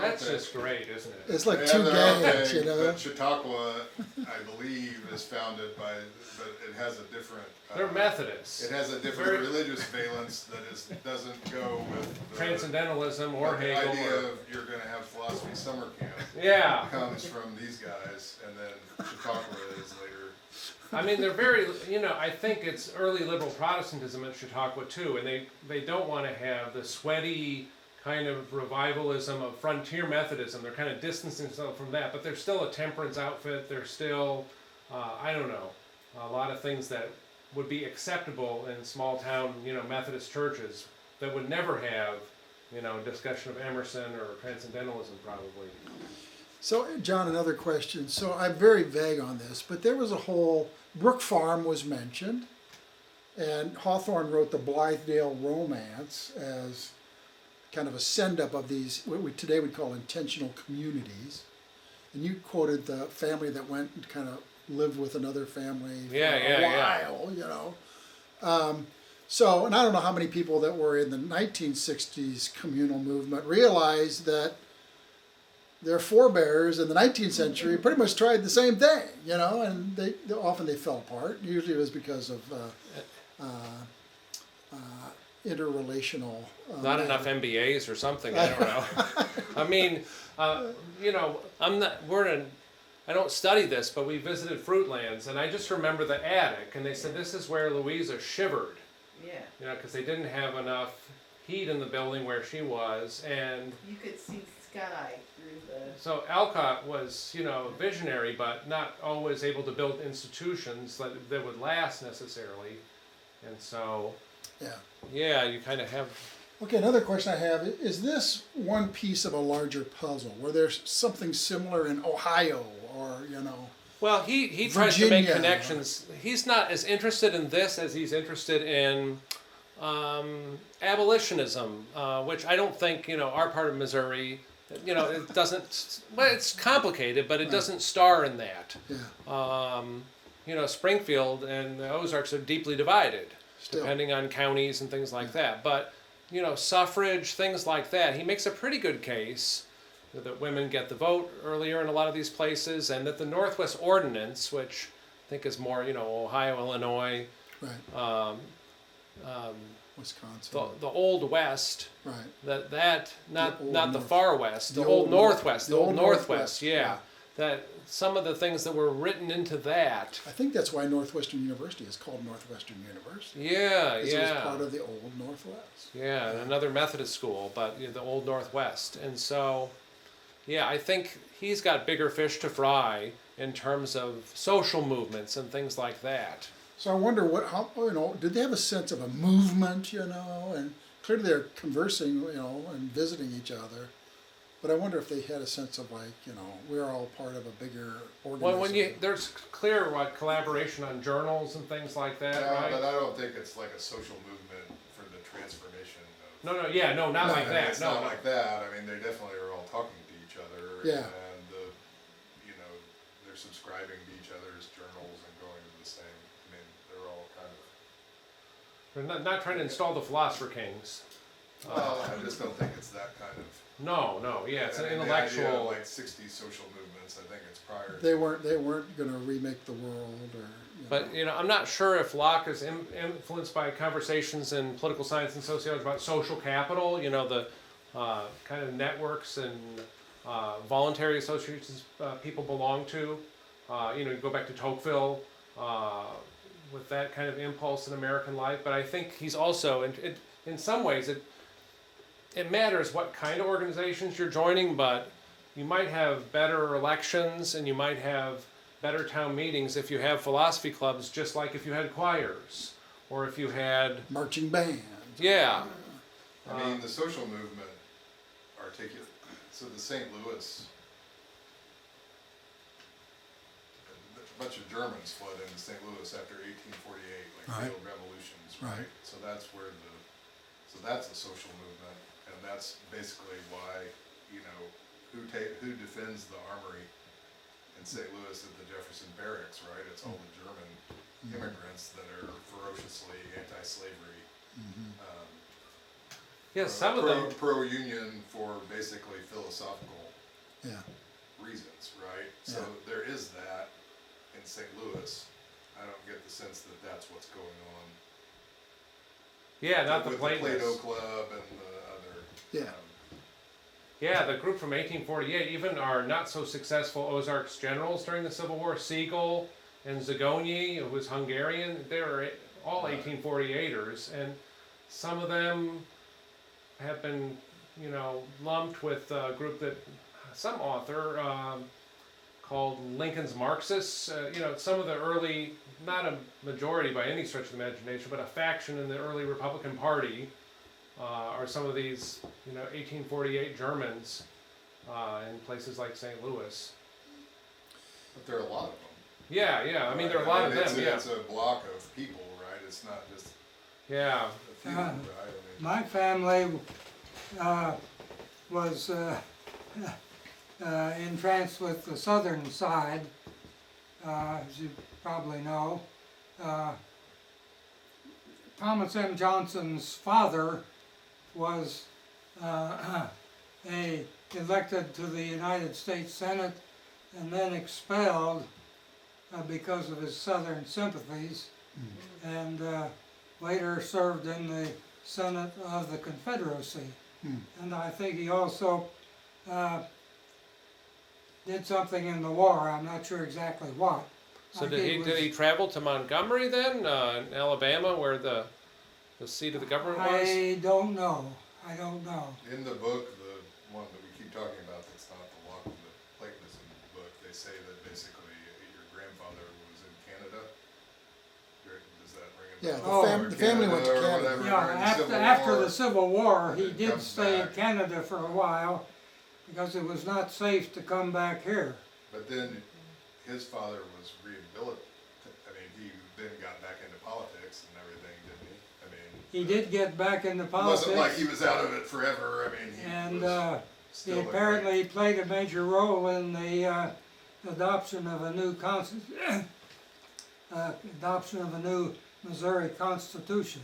That's thing. just great, isn't it? It's like They two have their own gangs, thing, But Chautauqua, I believe, is founded by, but it has a different. They're Methodists. It has a different religious valence that doesn't go with the Transcendentalism or the Hegel. idea of you're going to have philosophy summer camp. Yeah. Comes from these guys, and then Chautauqua is later. I mean, they're very, I think it's early liberal Protestantism at Chautauqua too, and they don't want to have the sweaty kind of revivalism of frontier Methodism. They're kind of distancing themselves from that, but they're still a temperance outfit. They're still, a lot of things that would be acceptable in small town, Methodist churches that would never have, discussion of Emerson or Transcendentalism probably. So, John, another question. So, I'm very vague on this, but there was a whole Brook Farm was mentioned, and Hawthorne wrote the Blithedale Romance as kind of a send-up of these, what we today would call intentional communities. And you quoted the family that went and kind of lived with another family for a while, So, and I don't know how many people that were in the 1960s communal movement realized that their forebears in the 19th century pretty much tried the same thing, and they often fell apart. Usually it was because of interrelational. Not enough MBAs or something. I don't know. I mean, I don't study this, but we visited Fruitlands, and I just remember the attic, and they said this is where Louisa shivered. Yeah. Because they didn't have enough heat in the building where she was, and you could see sky through the. So Alcott was, visionary, but not always able to build institutions that would last necessarily, and so. Yeah, you kind of have. Okay, another question I have, is this one piece of a larger puzzle? Where there's something similar in Ohio or, Well, he tries to make Virginia. Connections. He's not as interested in this as he's interested in abolitionism, which I don't think, our part of Missouri, it doesn't, well, it's complicated, but it doesn't star in that. Yeah. Springfield and the Ozarks are deeply divided, Still. depending on counties and things like that. But, suffrage, things like that, he makes a pretty good case that women get the vote earlier in a lot of these places, and that the Northwest Ordinance, which I think is more, Ohio, Illinois, Right. Wisconsin. the old West, Right. that The old not the North- far West, the the old old Northwest, the the old old Northwest, Northwest, yeah. yeah. That some of the things that were written into that, I think that's why Northwestern University is called Northwestern University. yeah, Because it was part yeah, of the old Northwest. yeah, and another Methodist school, but the old Northwest, and so, yeah, I think he's got bigger fish to fry in terms of social movements and things like that. So I wonder did they have a sense of a movement, and clearly they're conversing, and visiting each other. But I wonder if they had a sense of we're all part of a bigger organism. When there's clear collaboration on journals and things like that, Yeah, right? but I don't think it's like a social movement for the transformation of. No, not No, like I mean, that. it's No, not no. like that. I mean, they definitely are all talking to each other. Yeah. And they're subscribing to each other's journals and going to the same. I mean, they're all kind of. We're not trying to install the philosopher kings. Well, I just don't think it's that kind of. No, yeah, it's I an mean, the idea of intellectual. like 60s social movements. I think it's prior. They weren't going to remake the world or. But I'm not sure if Lauck is influenced by conversations in political science and sociology about social capital. The kind of networks and voluntary associations people belong to. You go back to Tocqueville with that kind of impulse in American life. But I think he's also, in some ways, it matters what kind of organizations you're joining, but you might have better elections and you might have better town meetings if you have philosophy clubs, just like if you had choirs or if you had, Marching band. yeah. I mean, the social movement articulate. So the St. Louis, a bunch of Germans fled into St. Louis after 1848, like Right. field revolutions, Right. right? So that's where so that's a social movement, and that's basically why, who defends the armory in St. Louis at the Jefferson Barracks, right? It's all the German immigrants that are ferociously anti-slavery. Yes, some of them. Pro-union for basically philosophical Yeah. reasons, right? So Yeah. there is that in St. Louis. I don't get the sense that that's what's going on. Yeah, not the with Platonists. the Plato Club and the other. Yeah. Yeah, the group from 1848, even our not so successful Ozarks generals during the Civil War, Siegel and Zagonyi, who was Hungarian, they were all 1848ers, and some of them have been, lumped with a group that some author called Lincoln's Marxists. Some of the early, not a majority by any stretch of the imagination, but a faction in the early Republican Party. Are some of these, 1848 Germans in places like St. Louis. But there are a lot of them. Yeah. I mean, there are a lot of them. Yeah. It's a block of people, right? It's not just Yeah. a few, right? I mean, My family was entranced with the southern side, as you probably know. Thomas M. Johnson's father was elected to the United States Senate and then expelled because of his southern sympathies, and later served in the Senate of the Confederacy. And I think he also did something in the war. I'm not sure exactly what. So I think did he travel to Montgomery then, in Alabama, where the seat of the government was? I don't know. in the book, the one that we keep talking about that's not the Lauck, the Platonism book, they say that basically your grandfather was in Canada. Does that ring a Yeah, bell? Oh. the family went to Or Canada. whatever, Yeah, during the Civil after War. the Civil War, he and did comes stay in back. Canada for a while because it was not safe to come back here. But then his father was rehabilitated. I mean, he then got back into politics and everything, didn't he? I mean, He did get back into it politics. wasn't like he was out of it forever. I mean, he And was he still apparently played a major role in the adoption of a new Missouri Constitution.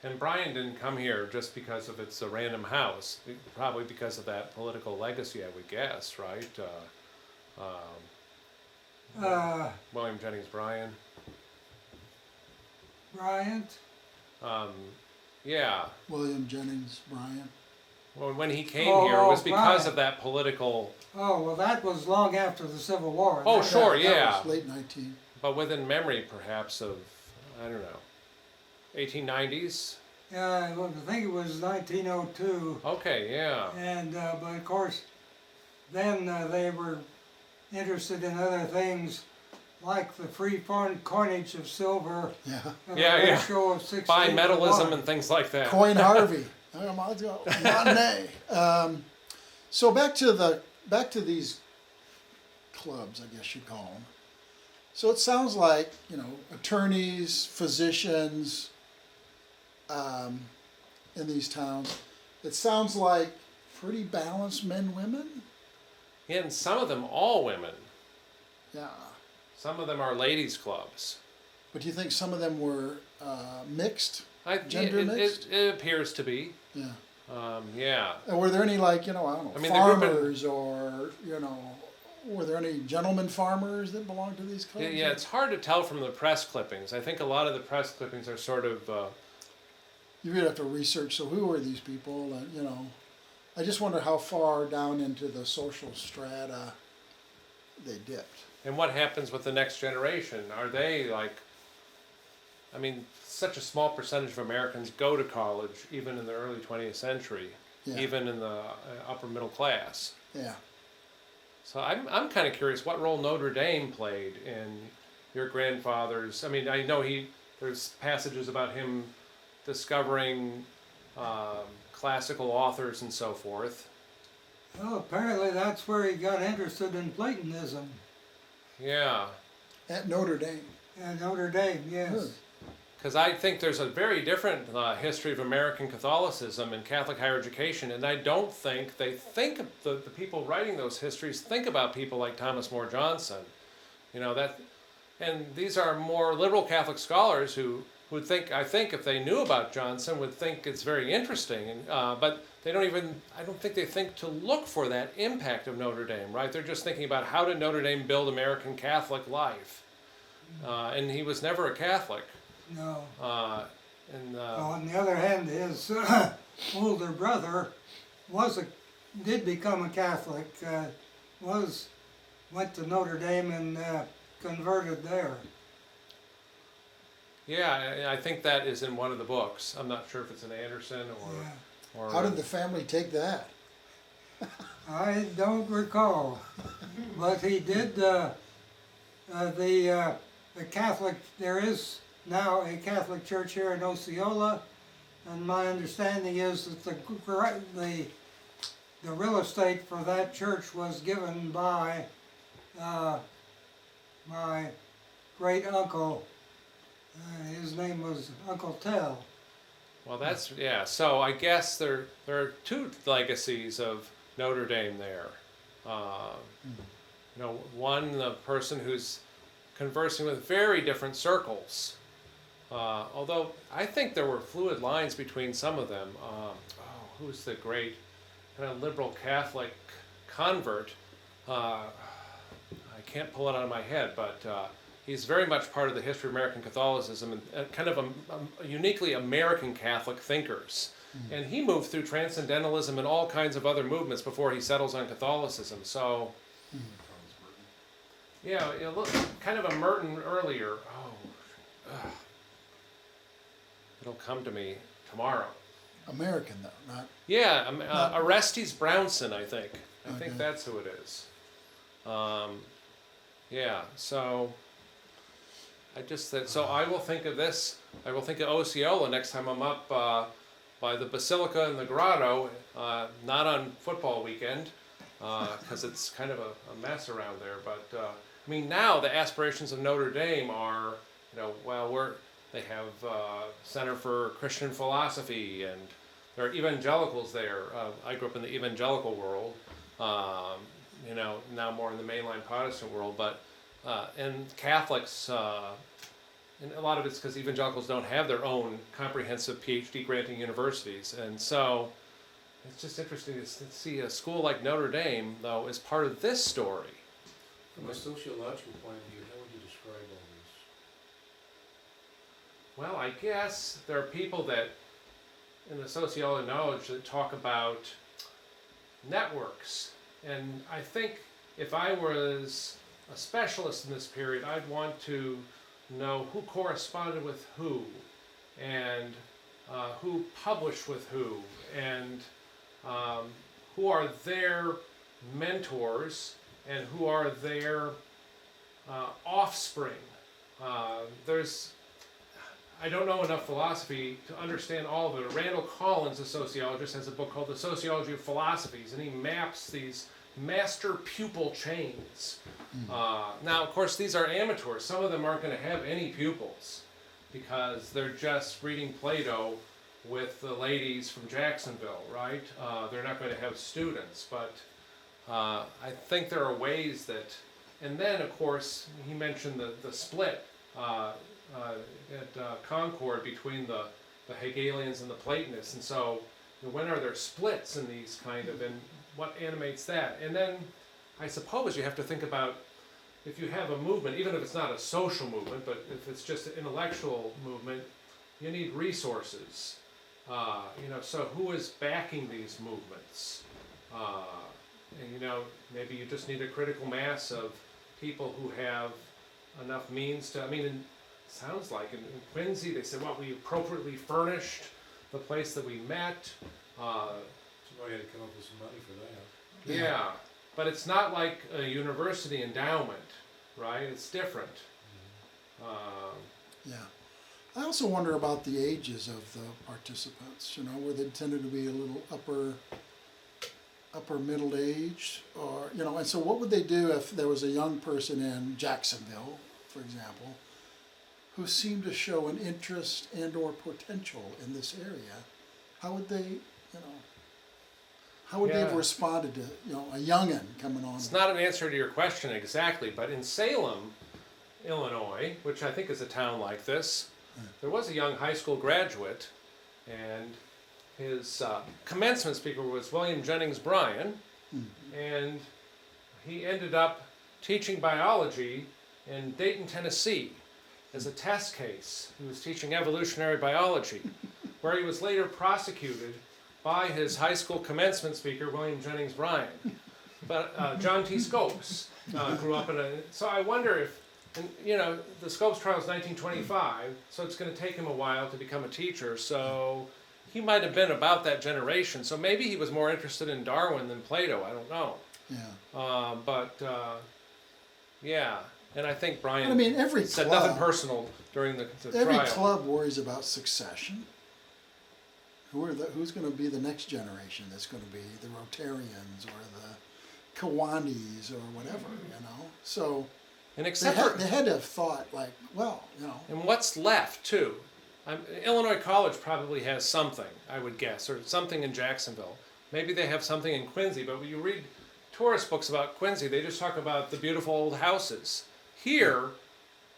And Brian didn't come here just because of it's a random house, probably because of that political legacy, I would guess, right? William Jennings Bryan. Bryant, Yeah. William Jennings Bryan. Well, when he came Oh, here, it was because right. of that political. Oh, well, that was long after the Civil War. Oh, That- sure, That yeah. was late 19. But within memory, perhaps, of, I don't know, 1890s? Yeah, well, I think it was 1902. Okay, yeah. And, but of course, then they were interested in other things like the free foreign coinage of silver, Yeah. and Yeah, the yeah. ratio of 16 to Bimetallism 1. and things like that. Coin Harvey. Money. So back to these clubs, I guess you'd call them. So it sounds like, attorneys, physicians, in these towns. It sounds like pretty balanced men, women. And some of them all women. Yeah. Some of them are ladies' clubs. But do you think some of them were mixed? Gender it appears to be. Yeah. Yeah. And were there any I don't know, I mean, the group farmers or, were there any gentleman farmers that belonged to these clubs? Yeah, it's hard to tell from the press clippings. I think a lot of the press clippings are sort of, You really have to research, so who were these people? I just wonder how far down into the social strata they dipped. and what happens with the next generation? Are they such a small percentage of Americans go to college, even in the early 20th century, Yeah. even in the upper middle class. Yeah. So I'm kind of curious what role Notre Dame played in your grandfather's. I mean, I know there's passages about him discovering classical authors and so forth. Well, apparently that's where he got interested in Platonism. Yeah, At Notre Dame. At Notre Dame, yes. Good. because I think there's a very different history of American Catholicism and Catholic higher education, and I don't think they think the people writing those histories think about people like Thomas More Johnson, and these are more liberal Catholic scholars who would think, I think, if they knew about Johnson, would think it's very interesting, but they don't even, I don't think they think to look for that impact of Notre Dame, right? They're just thinking about how did Notre Dame build American Catholic life, and he was never a Catholic. No. On On the other hand, his older brother did become a Catholic, went to Notre Dame and converted there. Yeah, I think that is in one of the books. I'm not sure if it's in Anderson Yeah. or How did the family take that? I don't recall, but he did. The Catholic. There is now a Catholic church here in Osceola, and my understanding is that the real estate for that church was given by my great uncle. His name was Uncle Tell. Well, that's, yeah. So I guess there are two legacies of Notre Dame there. One, the person who's conversing with very different circles. Although I think there were fluid lines between some of them. Who's the great kind of liberal Catholic convert? I can't pull it out of my head, but he's very much part of the history of American Catholicism and kind of a uniquely American Catholic thinkers. Mm-hmm. And he moved through transcendentalism and all kinds of other movements before he settles on Catholicism. So, yeah, look, kind of a Merton earlier. It'll come to me tomorrow. American, though, not. Yeah, Orestes Brownson, I think. I think Okay. that's who it is. Yeah, so so I will think of this. I will think of Osceola next time I'm up by the Basilica and the Grotto, not on football weekend, because it's kind of a mess around there. But now the aspirations of Notre Dame are, they have Center for Christian Philosophy, and there are evangelicals there. I grew up in the evangelical world, now more in the mainline Protestant world, but and Catholics, and a lot of it's because evangelicals don't have their own comprehensive PhD granting universities, and so it's just interesting to see a school like Notre Dame, though, as part of this story. From a sociological point of view, how would you describe all Well, I guess there are people that, in the sociology knowledge, that talk about networks. And I think if I was a specialist in this period, I'd want to know who corresponded with who, and who published with who, and who are their mentors, and who are their offspring. I don't know enough philosophy to understand all of it. Randall Collins, a sociologist, has a book called The Sociology of Philosophies, and he maps these master-pupil chains. Now, of course, these are amateurs. Some of them aren't going to have any pupils because they're just reading Plato with the ladies from Jacksonville, right? They're not going to have students, but I think there are ways that, and then, of course, he mentioned the split at Concord between the Hegelians and the Platonists, and so when are there splits in these kind of, and what animates that? And then I suppose you have to think about, if you have a movement, even if it's not a social movement, but if it's just an intellectual movement, you need resources. So who is backing these movements? And maybe you just need a critical mass of people who have enough means to, it sounds like in Quincy, they said, we appropriately furnished the place that we met. Somebody had to come up with some money for that. Yeah, but it's not like a university endowment, right? It's different. Yeah. I also wonder about the ages of the participants, where they tended to be a little upper middle aged, or, and so what would they do if there was a young person in Jacksonville, for example, who seemed to show an interest and or potential in this area? How would they, how would they have responded to, a youngin coming on? It's not an answer to your question exactly, but in Salem, Illinois, which I think is a town like this, there was a young high school graduate, and his commencement speaker was William Jennings Bryan, and he ended up teaching biology in Dayton, Tennessee, as a test case. He was teaching evolutionary biology, where he was later prosecuted by his high school commencement speaker, William Jennings Bryan. But John T. Scopes grew up in so I wonder if, the Scopes trial is 1925, so it's going to take him a while to become a teacher, so he might have been about that generation, so maybe he was more interested in Darwin than Plato, I don't know. Yeah. And I think Bryan every said club, nothing personal during the every trial. club worries about succession. Who's going to be the next generation that's going to be the Rotarians or the Kiwanis or whatever, So and they had to have thought And what's left too? Illinois College probably has something, I would guess, or something in Jacksonville. Maybe they have something in Quincy, but when you read tourist books about Quincy, they just talk about the beautiful old houses. Here,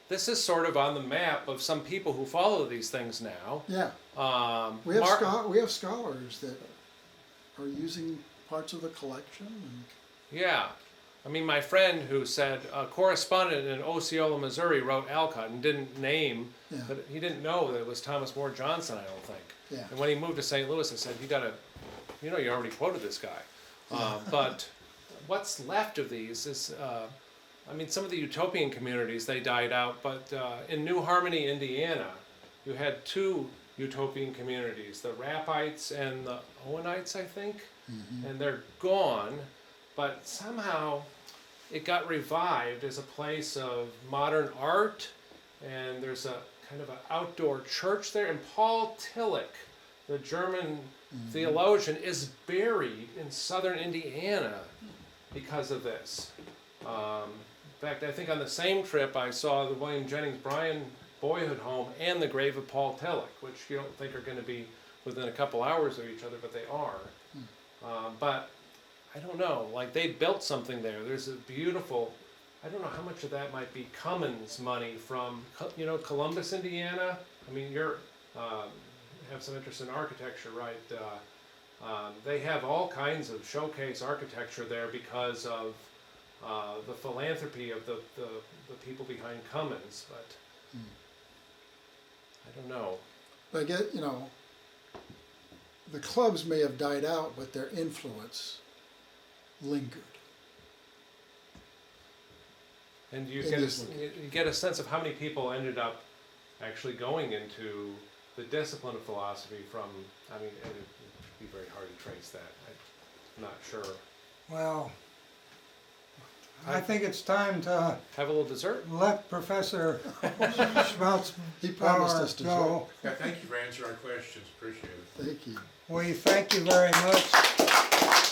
this is sort of on the map of some people who follow these things now. Yeah. We have scholars that are using parts of the collection. Yeah. My friend who said a correspondent in Osceola, Missouri wrote Alcott and didn't name, but he didn't know that it was Thomas More Johnson, I don't think. Yeah. And when he moved to St. Louis, I said, you already quoted this guy. But what's left of these is, some of the utopian communities, they died out, but in New Harmony, Indiana, you had two utopian communities, the Rappites and the Owenites, I think, and they're gone, but somehow it got revived as a place of modern art, and there's a kind of an outdoor church there, and Paul Tillich, the German theologian, is buried in southern Indiana because of this. In fact, I think on the same trip I saw the William Jennings Bryan boyhood home and the grave of Paul Tillich, which you don't think are going to be within a couple hours of each other, but they are. But I don't know, they built something there. There's a beautiful, I don't know how much of that might be Cummins money from, Columbus, Indiana. You're have some interest in architecture, right? They have all kinds of showcase architecture there because of the philanthropy of the people behind Cummins. But I don't know. But I get, the clubs may have died out, but their influence lingered. And you It get, is you get a sense of how many people ended up actually going into the discipline of philosophy from, I mean, it would be very hard to trace that. I'm not sure. Well, I think it's time to Have a little dessert? let Professor Schmalzbauer He promised us dessert. go. Yeah, thank you for answering our questions, appreciate it. Thank you. We thank you very much.